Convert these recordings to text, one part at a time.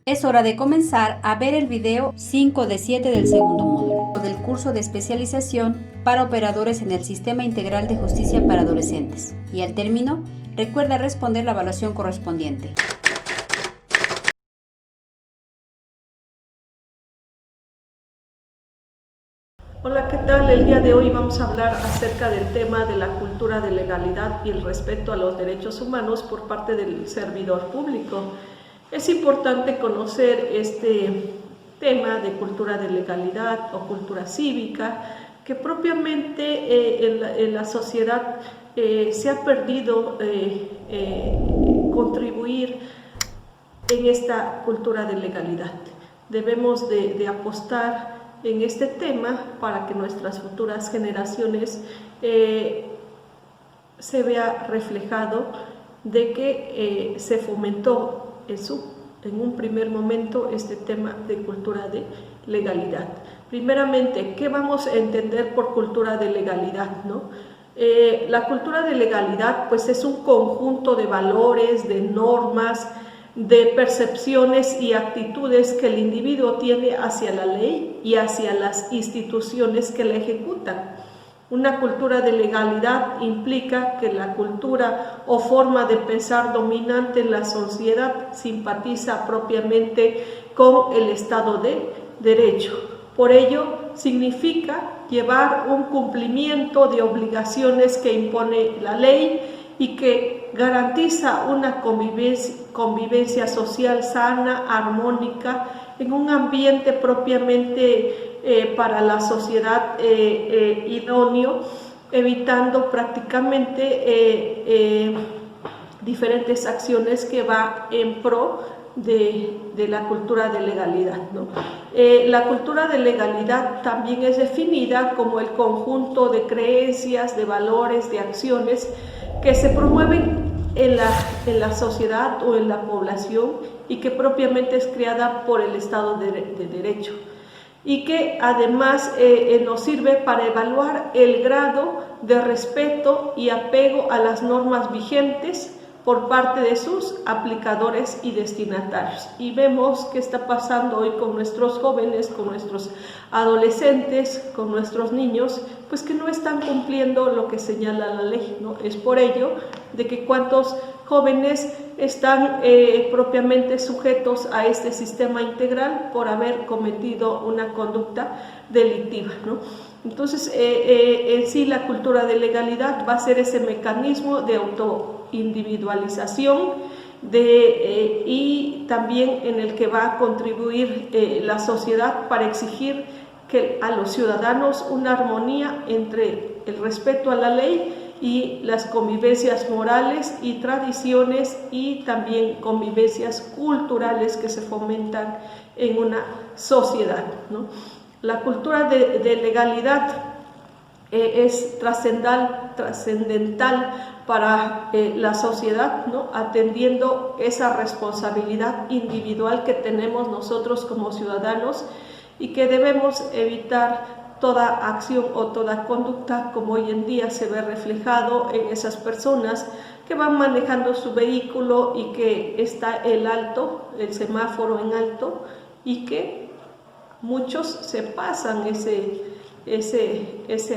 Es hora de comenzar a ver el video 5 de 7 del segundo módulo del curso de especialización para operadores en el Sistema Integral de Justicia para Adolescentes. Y al término, recuerda responder la evaluación correspondiente. Hola, ¿qué tal? El día de hoy vamos a hablar acerca del tema de la cultura de legalidad y el respeto a los derechos humanos por parte del servidor público. Es importante conocer este tema de cultura de legalidad o cultura cívica, que propiamente en la sociedad se ha perdido contribuir en esta cultura de legalidad. Debemos de apostar en este tema para que nuestras futuras generaciones se vea reflejado de que se fomentó en un primer momento este tema de cultura de legalidad. Primeramente, ¿qué vamos a entender por cultura de legalidad, no? La cultura de legalidad pues es un conjunto de valores, de normas, de percepciones y actitudes que el individuo tiene hacia la ley y hacia las instituciones que la ejecutan. Una cultura de legalidad implica que la cultura o forma de pensar dominante en la sociedad simpatiza propiamente con el Estado de Derecho. Por ello, significa llevar un cumplimiento de obligaciones que impone la ley y que garantiza una convivencia social sana, armónica, en un ambiente propiamente para la sociedad idóneo, evitando prácticamente diferentes acciones que va en pro de la cultura de legalidad, ¿no? La cultura de legalidad también es definida como el conjunto de creencias, de valores, de acciones que se promueven en la sociedad o en la población y que propiamente es creada por el Estado de Derecho y que además nos sirve para evaluar el grado de respeto y apego a las normas vigentes por parte de sus aplicadores y destinatarios. Y vemos qué está pasando hoy con nuestros jóvenes, con nuestros adolescentes, con nuestros niños, pues que no están cumpliendo lo que señala la ley, ¿no? Es por ello de que cuántos jóvenes están propiamente sujetos a este sistema integral por haber cometido una conducta delictiva, ¿no? Entonces, en sí la cultura de legalidad va a ser ese mecanismo de autoindividualización y también en el que va a contribuir la sociedad para exigir a los ciudadanos una armonía entre el respeto a la ley y las convivencias morales y tradiciones y también convivencias culturales que se fomentan en una sociedad, ¿no? La cultura de legalidad es trascendental para la sociedad, ¿no? Atendiendo esa responsabilidad individual que tenemos nosotros como ciudadanos y que debemos evitar toda acción o toda conducta como hoy en día se ve reflejado en esas personas que van manejando su vehículo y que está el semáforo en alto y que muchos se pasan ese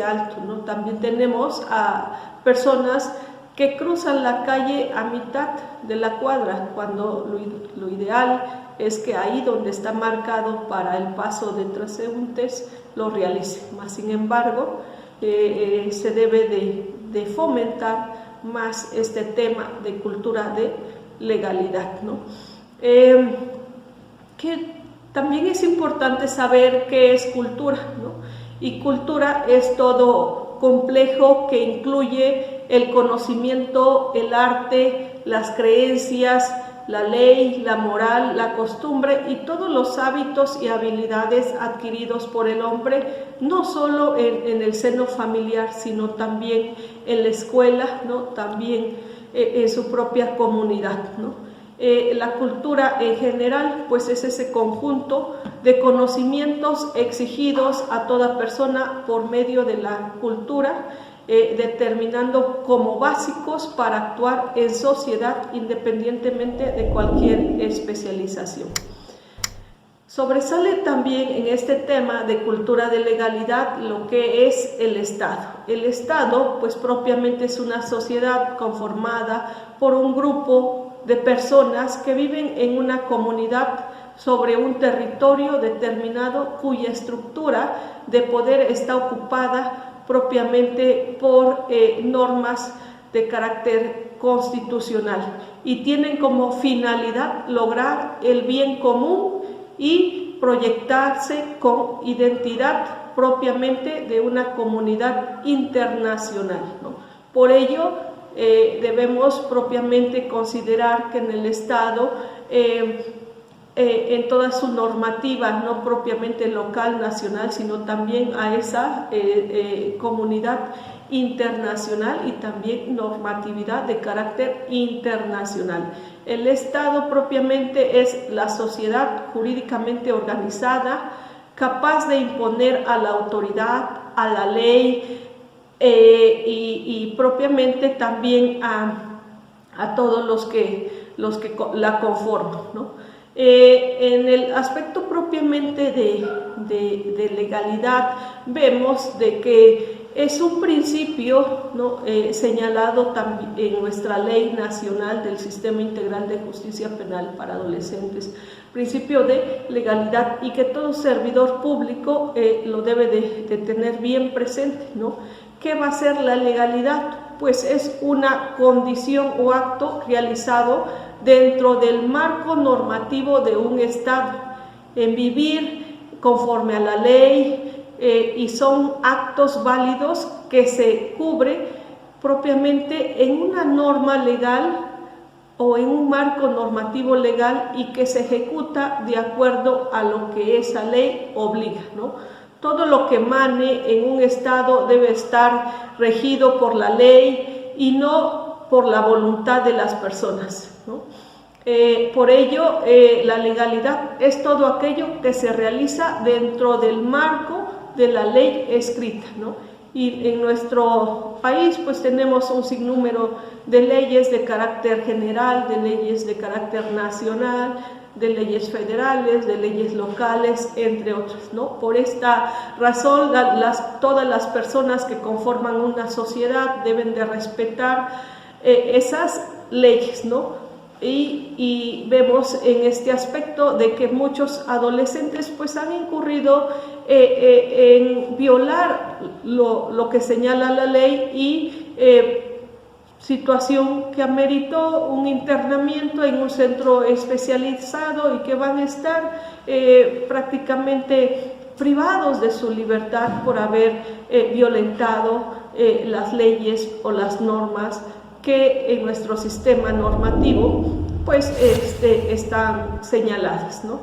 alto, ¿no? También tenemos a personas que cruzan la calle a mitad de la cuadra, cuando lo ideal es que ahí donde está marcado para el paso de transeúntes lo realicen. Más sin embargo, se debe de fomentar más este tema de cultura de legalidad, ¿no? Que también es importante saber qué es cultura, ¿no? Y cultura es todo complejo que incluye el conocimiento, el arte, las creencias, la ley, la moral, la costumbre y todos los hábitos y habilidades adquiridos por el hombre, no solo en el seno familiar, sino también en la escuela, ¿no? También en su propia comunidad, ¿no? La cultura en general pues es ese conjunto de conocimientos exigidos a toda persona por medio de la cultura, determinando como básicos para actuar en sociedad independientemente de cualquier especialización. Sobresale también en este tema de cultura de legalidad lo que es el Estado. El Estado, pues propiamente es una sociedad conformada por un grupo de personas que viven en una comunidad sobre un territorio determinado cuya estructura de poder está ocupada propiamente por normas de carácter constitucional y tienen como finalidad lograr el bien común y proyectarse con identidad propiamente de una comunidad internacional, ¿no? Por ello, debemos propiamente considerar que en el Estado, en toda su normativa, no propiamente local, nacional, sino también a esa comunidad internacional y también normatividad de carácter internacional. El Estado propiamente es la sociedad jurídicamente organizada, capaz de imponer a la autoridad, a la ley y propiamente también a todos los que la conforman, ¿no? En el aspecto propiamente de legalidad vemos de que es un principio, ¿no?, señalado también en nuestra Ley Nacional del Sistema Integral de Justicia Penal para Adolescentes, principio de legalidad, y que todo servidor público lo debe de tener bien presente, ¿no? ¿Qué va a ser la legalidad? Pues es una condición o acto realizado dentro del marco normativo de un Estado, en vivir conforme a la ley, y son actos válidos que se cubre propiamente en una norma legal o en un marco normativo legal y que se ejecuta de acuerdo a lo que esa ley obliga, ¿no? Todo lo que emane en un Estado debe estar regido por la ley y no por la voluntad de las personas, ¿no? Por ello, la legalidad es todo aquello que se realiza dentro del marco de la ley escrita, ¿no? Y en nuestro país pues tenemos un sinnúmero de leyes de carácter general, de leyes de carácter nacional, de leyes federales, de leyes locales, entre otras, ¿no? Por esta razón, todas las personas que conforman una sociedad deben de respetar esas leyes, ¿no? Y vemos en este aspecto de que muchos adolescentes pues han incurrido en violar lo que señala la ley y situación que ameritó un internamiento en un centro especializado y que van a estar prácticamente privados de su libertad por haber violentado las leyes o las normas que en nuestro sistema normativo pues están señaladas, ¿no?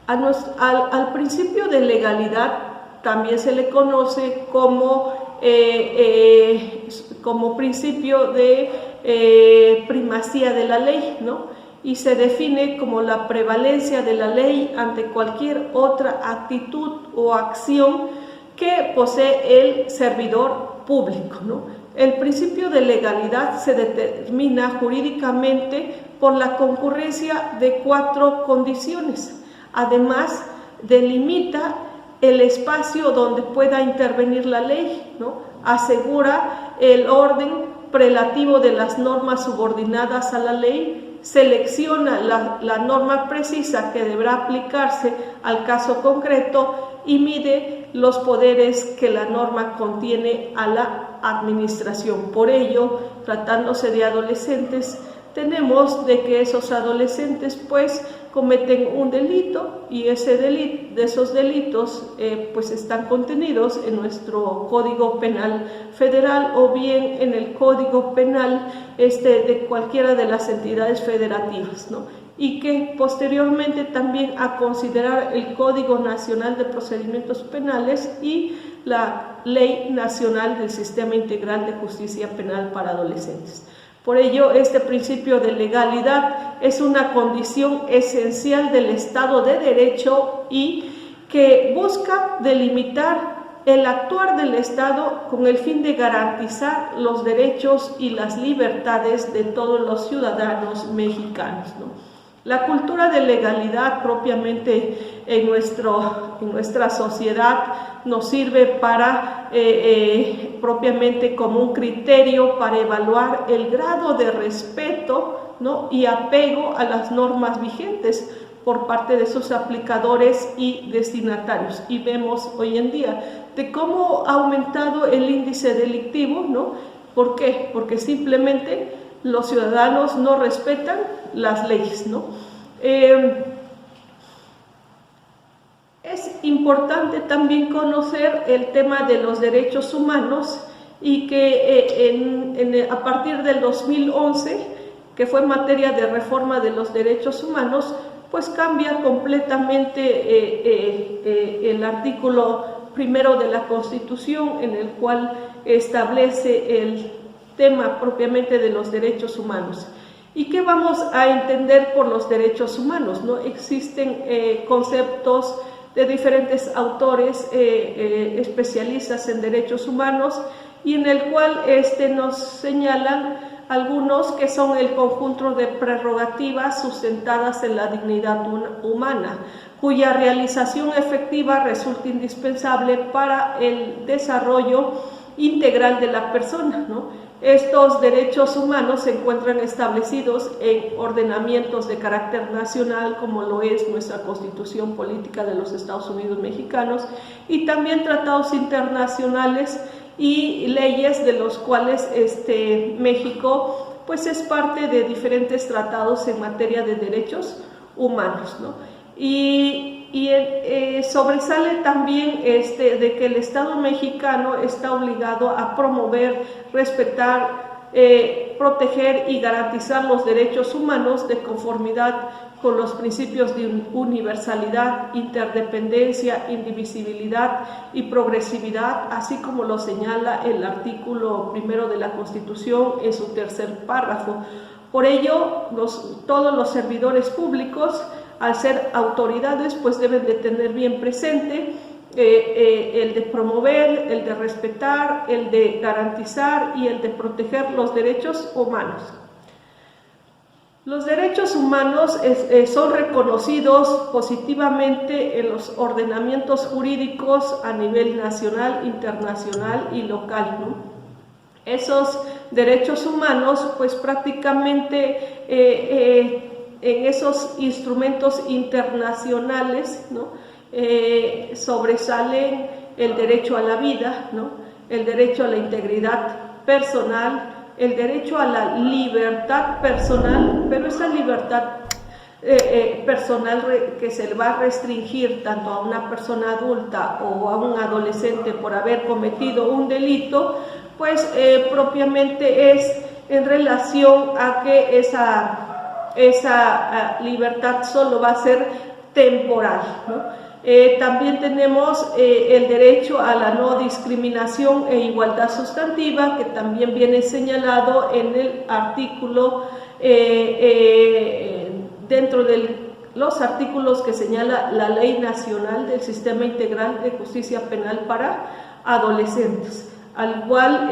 Al principio de legalidad también se le conoce como principio de primacía de la ley, ¿no? Y se define como la prevalencia de la ley ante cualquier otra actitud o acción que posee el servidor público, ¿no? El principio de legalidad se determina jurídicamente por la concurrencia de 4 condiciones. Además, delimita el espacio donde pueda intervenir la ley, ¿no? Asegura el orden prelativo de las normas subordinadas a la ley, selecciona la norma precisa que deberá aplicarse al caso concreto y mide los poderes que la norma contiene a la administración. Por ello, tratándose de adolescentes, tenemos de que esos adolescentes pues cometen un delito y esos delitos pues están contenidos en nuestro Código Penal Federal o bien en el Código Penal de cualquiera de las entidades federativas, ¿no? Y que posteriormente también a considerar el Código Nacional de Procedimientos Penales y la Ley Nacional del Sistema Integral de Justicia Penal para Adolescentes. Por ello, este principio de legalidad es una condición esencial del Estado de Derecho y que busca delimitar el actuar del Estado con el fin de garantizar los derechos y las libertades de todos los ciudadanos mexicanos, ¿no? La cultura de legalidad propiamente en nuestra sociedad nos sirve para propiamente como un criterio para evaluar el grado de respeto, ¿no?, y apego a las normas vigentes por parte de sus aplicadores y destinatarios. Y vemos hoy en día de cómo ha aumentado el índice delictivo, ¿no? ¿Por qué? Porque simplemente los ciudadanos no respetan las leyes, ¿no? Es importante también conocer el tema de los derechos humanos y que a partir del 2011, que fue materia de reforma de los derechos humanos, pues cambia completamente el artículo primero de la Constitución, en el cual establece el tema propiamente de los derechos humanos. ¿Y qué vamos a entender por los derechos humanos, ¿no? Existen conceptos de diferentes autores, especialistas en derechos humanos, y en el cual nos señalan algunos que son el conjunto de prerrogativas sustentadas en la dignidad humana, cuya realización efectiva resulta indispensable para el desarrollo integral de la persona, ¿no? Estos derechos humanos se encuentran establecidos en ordenamientos de carácter nacional, como lo es nuestra Constitución Política de los Estados Unidos Mexicanos, y también tratados internacionales y leyes de los cuales México pues es parte de diferentes tratados en materia de derechos humanos, ¿no? Y sobresale también de que el Estado mexicano está obligado a promover, respetar, proteger y garantizar los derechos humanos de conformidad con los principios de universalidad, interdependencia, indivisibilidad y progresividad, así como lo señala el artículo primero de la Constitución en su tercer párrafo. Por ello, todos los servidores públicos, al ser autoridades, pues deben de tener bien presente el de promover, el de respetar, el de garantizar y el de proteger los derechos humanos. Los derechos humanos son reconocidos positivamente en los ordenamientos jurídicos a nivel nacional, internacional y local, ¿no? Esos derechos humanos, pues prácticamente en esos instrumentos internacionales, ¿no?, sobresalen el derecho a la vida, ¿no?, el derecho a la integridad personal, el derecho a la libertad personal, pero esa libertad personal que se va a restringir tanto a una persona adulta o a un adolescente por haber cometido un delito, pues propiamente es en relación a que esa libertad solo va a ser temporal, ¿no? También tenemos el derecho a la no discriminación e igualdad sustantiva, que también viene señalado en el artículo, dentro de los artículos que señala la Ley Nacional del Sistema Integral de Justicia Penal para Adolescentes. Al igual,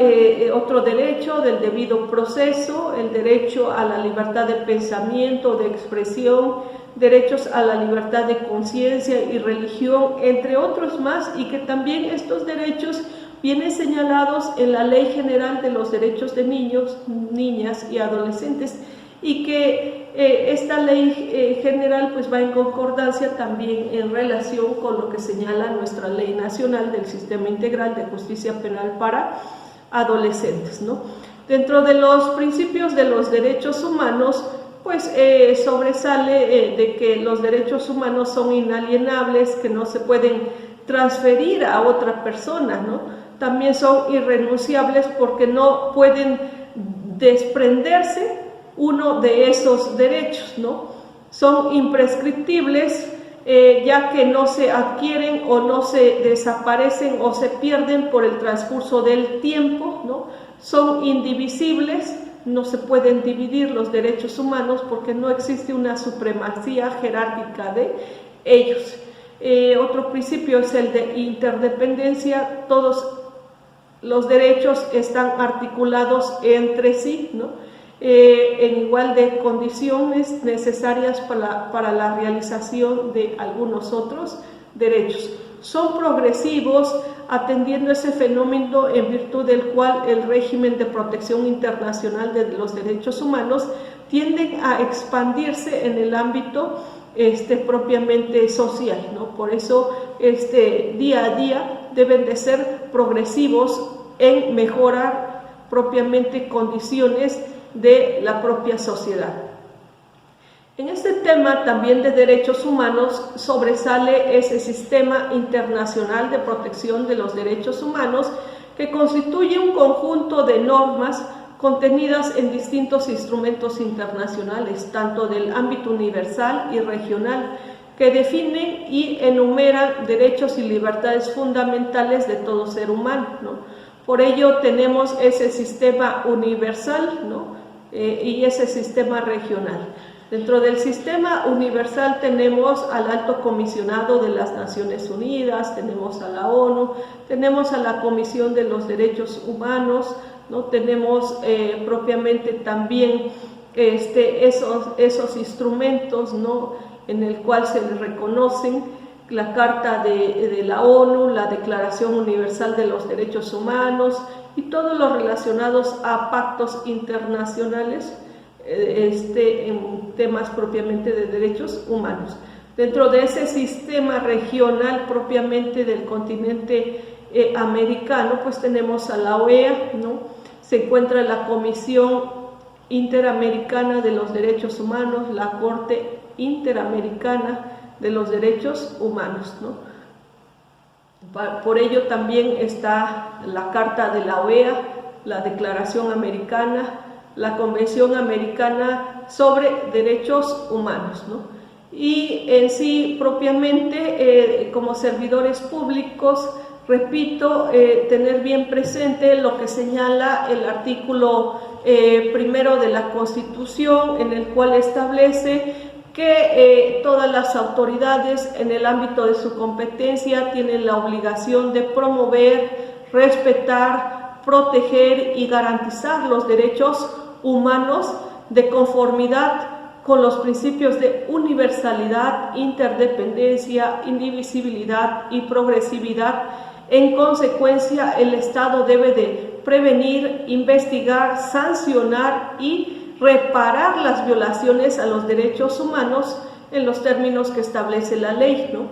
otro derecho del debido proceso, el derecho a la libertad de pensamiento, de expresión, derechos a la libertad de conciencia y religión, entre otros más, y que también estos derechos vienen señalados en la Ley General de los Derechos de Niños, Niñas y Adolescentes, y que esta ley general pues va en concordancia también en relación con lo que señala nuestra Ley Nacional del Sistema Integral de Justicia Penal para Adolescentes, ¿no? Dentro de los principios de los derechos humanos, pues sobresale de que los derechos humanos son inalienables, que no se pueden transferir a otra persona, ¿no? También son irrenunciables porque no pueden desprenderse uno de esos derechos, ¿no? Son imprescriptibles, ya que no se adquieren o no se desaparecen o se pierden por el transcurso del tiempo, ¿no? Son indivisibles, no se pueden dividir los derechos humanos porque no existe una supremacía jerárquica de ellos. Otro principio es el de interdependencia. Todos los derechos están articulados entre sí, ¿no? en igual de condiciones necesarias para la realización de algunos otros derechos. Son progresivos, atendiendo ese fenómeno en virtud del cual el régimen de protección internacional de los derechos humanos tiende a expandirse en el ámbito propiamente social, ¿no? Por eso día a día deben de ser progresivos en mejorar propiamente condiciones de la propia sociedad. En este tema también de derechos humanos sobresale ese sistema internacional de protección de los derechos humanos, que constituye un conjunto de normas contenidas en distintos instrumentos internacionales, tanto del ámbito universal y regional, que definen y enumeran derechos y libertades fundamentales de todo ser humano, ¿no? Por ello tenemos ese sistema universal, ¿no? Y ese sistema regional. Dentro del sistema universal tenemos al Alto Comisionado de las Naciones Unidas, tenemos a la ONU, tenemos a la Comisión de los Derechos Humanos, ¿no? Tenemos propiamente también esos instrumentos, ¿no? En el cual se les reconocen la Carta de la ONU, la Declaración Universal de los Derechos Humanos y todos los relacionados a pactos internacionales en temas propiamente de derechos humanos. Dentro de ese sistema regional propiamente del continente americano, pues tenemos a la OEA, ¿no? Se encuentra la Comisión Interamericana de los Derechos Humanos, la Corte Interamericana de los Derechos Humanos, ¿no? Por ello también está la Carta de la OEA, la Declaración Americana, la Convención Americana sobre Derechos Humanos, ¿no? Y en sí propiamente como servidores públicos, repito, tener bien presente lo que señala el artículo primero de la Constitución, en el cual establece que todas las autoridades en el ámbito de su competencia tienen la obligación de promover, respetar, proteger y garantizar los derechos humanos de conformidad con los principios de universalidad, interdependencia, indivisibilidad y progresividad. En consecuencia, el Estado debe de prevenir, investigar, sancionar y reparar las violaciones a los derechos humanos en los términos que establece la ley, ¿no?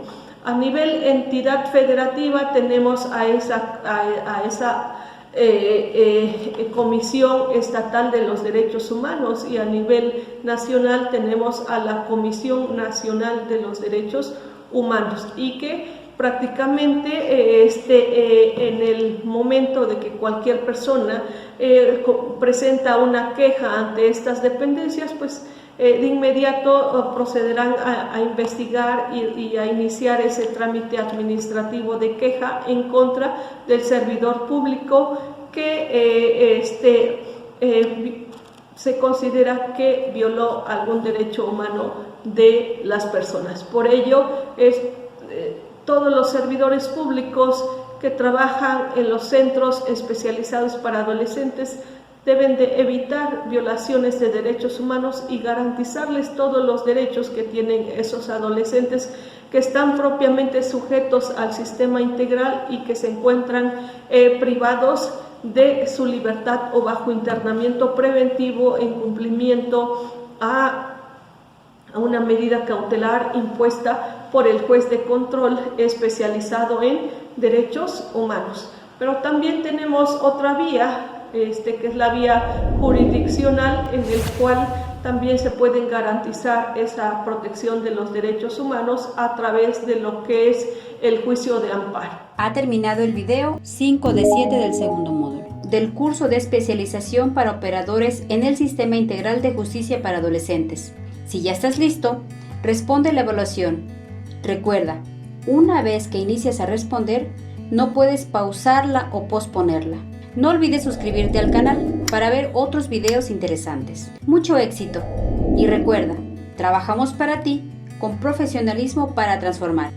A nivel entidad federativa tenemos a esa Comisión Estatal de los Derechos Humanos, y a nivel nacional tenemos a la Comisión Nacional de los Derechos Humanos, y que prácticamente en el momento de que cualquier persona presenta una queja ante estas dependencias, pues de inmediato procederán a investigar y a iniciar ese trámite administrativo de queja en contra del servidor público que se considera que violó algún derecho humano de las personas. Por ello, todos los servidores públicos que trabajan en los centros especializados para adolescentes deben de evitar violaciones de derechos humanos y garantizarles todos los derechos que tienen esos adolescentes que están propiamente sujetos al sistema integral y que se encuentran privados de su libertad o bajo internamiento preventivo en cumplimiento a una medida cautelar impuesta por el juez de control especializado en derechos humanos. Pero también tenemos otra vía, que es la vía jurisdiccional, en el cual también se pueden garantizar esa protección de los derechos humanos a través de lo que es el juicio de amparo. Ha terminado el video 5 de 7 del segundo módulo del curso de especialización para operadores en el Sistema Integral de Justicia para Adolescentes. Si ya estás listo, responde la evaluación. Recuerda, una vez que inicias a responder, no puedes pausarla o posponerla. No olvides suscribirte al canal para ver otros videos interesantes. Mucho éxito y recuerda, trabajamos para ti con profesionalismo para transformar.